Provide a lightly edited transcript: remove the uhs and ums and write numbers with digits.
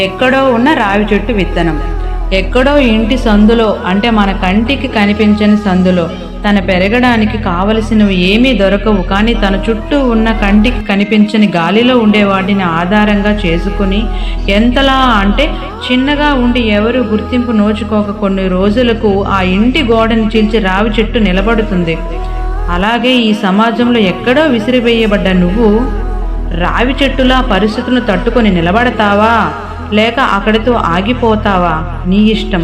ఎక్కడో ఉన్న రావి చెట్టు విత్తనం. ఎక్కడో ఇంటి సందులో, అంటే మన కంటికి కనిపించని సందులో తన పెరగడానికి కావలసినవి ఏమీ దొరకవు, కానీ తన చుట్టూ ఉన్న కంటికి కనిపించని గాలిలో ఉండే వాటిని ఆధారంగా చేసుకుని ఎంతలా అంటే చిన్నగా ఉండి ఎవరు గుర్తింపు నోచుకోక కొన్ని రోజులకు ఆ ఇంటి గోడని చీల్చి రావి చెట్టు నిలబడుతుంది. అలాగే ఈ సమాజంలో ఎక్కడో విసిరివేయబడ్డ నువ్వు రావి చెట్టులా పరిస్థితులను తట్టుకొని నిలబడతావా, లేక అక్కడితో ఆగిపోతావా? నీ ఇష్టం.